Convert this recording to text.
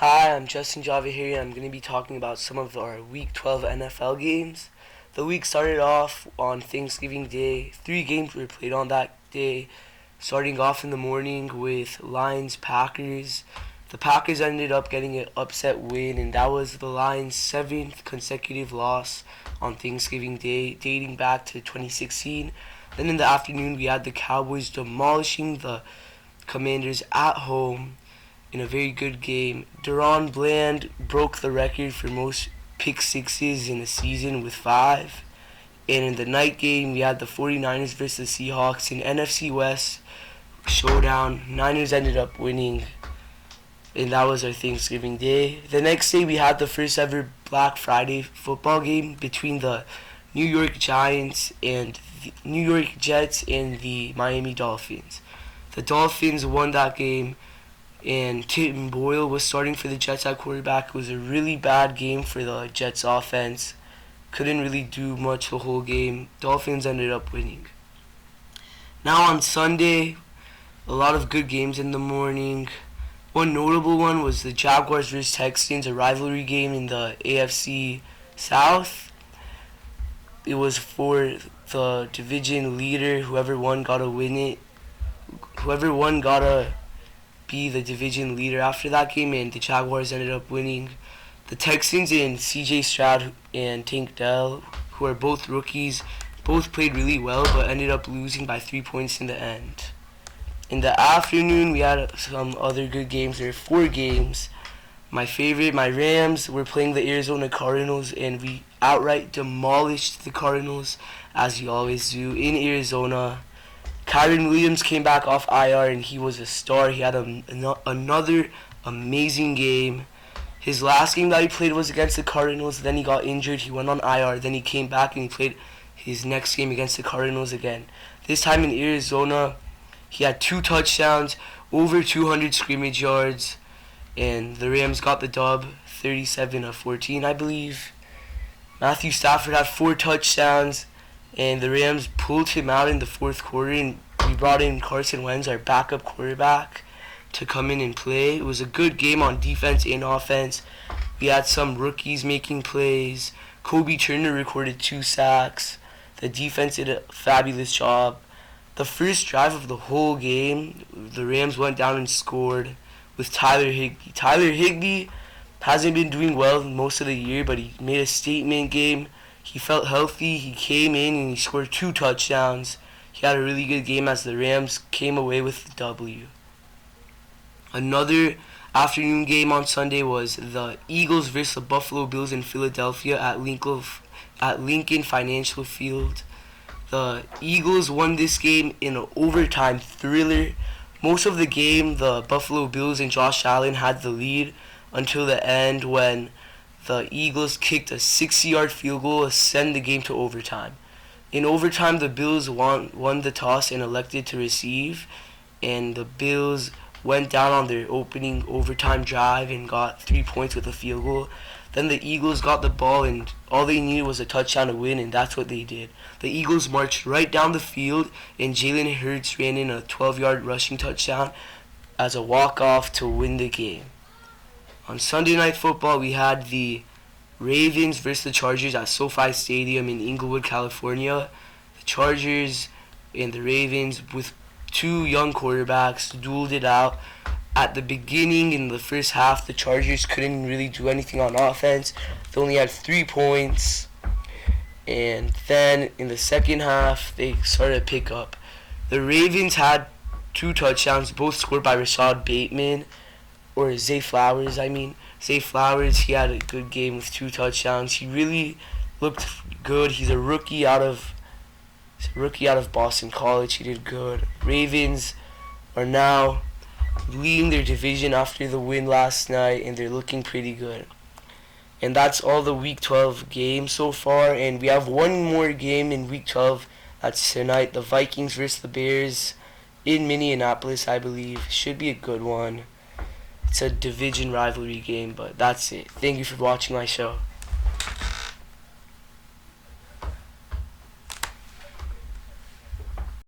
Hi, I'm Justin Javaheri, and I'm going to be talking about some of our Week 12 NFL games. The week started off on Thanksgiving Day. 3 games were played on that day, starting off in the morning with Lions-Packers. The Packers ended up getting an upset win, and that was the Lions' 7th consecutive loss on Thanksgiving Day, dating back to 2016. Then in the afternoon, we had the Cowboys demolishing the Commanders at home in a very good game. Deron Bland broke the record for most pick sixes in a season with 5. And in the night game, we had the 49ers versus Seahawks in NFC West showdown. Niners ended up winning, and that was our Thanksgiving Day. The next day, we had the first ever Black Friday football game between the New York Giants and the New York Jets and the Miami Dolphins. The Dolphins won that game, and Tim Boyle was starting for the Jets at quarterback. It was a really bad game for the Jets offense. Couldn't really do much the whole game. Dolphins ended up winning. Now on Sunday, a lot of good games in the morning. One notable one was the Jaguars vs. Texans, a rivalry game in the AFC South. It was for the division leader. Whoever won got to win it. Whoever won got to be the division leader after that game, and the Jaguars ended up winning. The Texans and CJ Stroud and Tank Dell, who are both rookies, both played really well but ended up losing by 3 points in the end. In the afternoon, we had some other good games. There were 4 games. My favorite, my Rams, were playing the Arizona Cardinals, and we outright demolished the Cardinals, as we always do, in Arizona. Kyron Williams came back off IR, and he was a star. He had another amazing game. His last game that he played was against the Cardinals. Then he got injured. He went on IR. Then he came back, and he played his next game against the Cardinals again. This time in Arizona, he had 2 touchdowns, over 200 scrimmage yards, and the Rams got the dub, 37-14, I believe. Matthew Stafford had 4 touchdowns, and the Rams pulled him out in the 4th quarter, and we brought in Carson Wentz, our backup quarterback, to come in and play. It was a good game on defense and offense. We had some rookies making plays. Kobe Turner recorded 2 sacks. The defense did a fabulous job. The first drive of the whole game, the Rams went down and scored with Tyler Higbee. Tyler Higbee hasn't been doing well most of the year, but he made a statement game. He felt healthy. He came in and he scored 2 touchdowns. He had a really good game as the Rams came away with the W. Another afternoon game on Sunday was the Eagles versus the Buffalo Bills in Philadelphia at Lincoln Financial Field. The Eagles won this game in an overtime thriller. Most of the game, the Buffalo Bills and Josh Allen had the lead until the end, when the Eagles kicked a 60-yard field goal to send the game to overtime. In overtime, the Bills won the toss and elected to receive, and the Bills went down on their opening overtime drive and got 3 points with a field goal. Then the Eagles got the ball, and all they needed was a touchdown to win, and that's what they did. The Eagles marched right down the field, and Jalen Hurts ran in a 12-yard rushing touchdown as a walk-off to win the game. On Sunday Night Football, we had the Ravens versus the Chargers at SoFi Stadium in Inglewood, California. The Chargers and the Ravens, with 2 young quarterbacks, dueled it out. At the beginning, in the first half, the Chargers couldn't really do anything on offense. They only had 3 points. And then in the second half, they started to pick up. The Ravens had 2 touchdowns, both scored by Rashad Bateman. Or Zay Flowers, Zay Flowers, he had a good game with 2 touchdowns. He really looked good. He's a rookie out of Boston College. He did good. Ravens are now leading their division after the win last night, and they're looking pretty good. And that's all the Week 12 games so far, and we have one more game in Week 12. That's tonight, the Vikings versus the Bears in Minneapolis, I believe. Should be a good one. It's a division rivalry game, but that's it. Thank you for watching my show.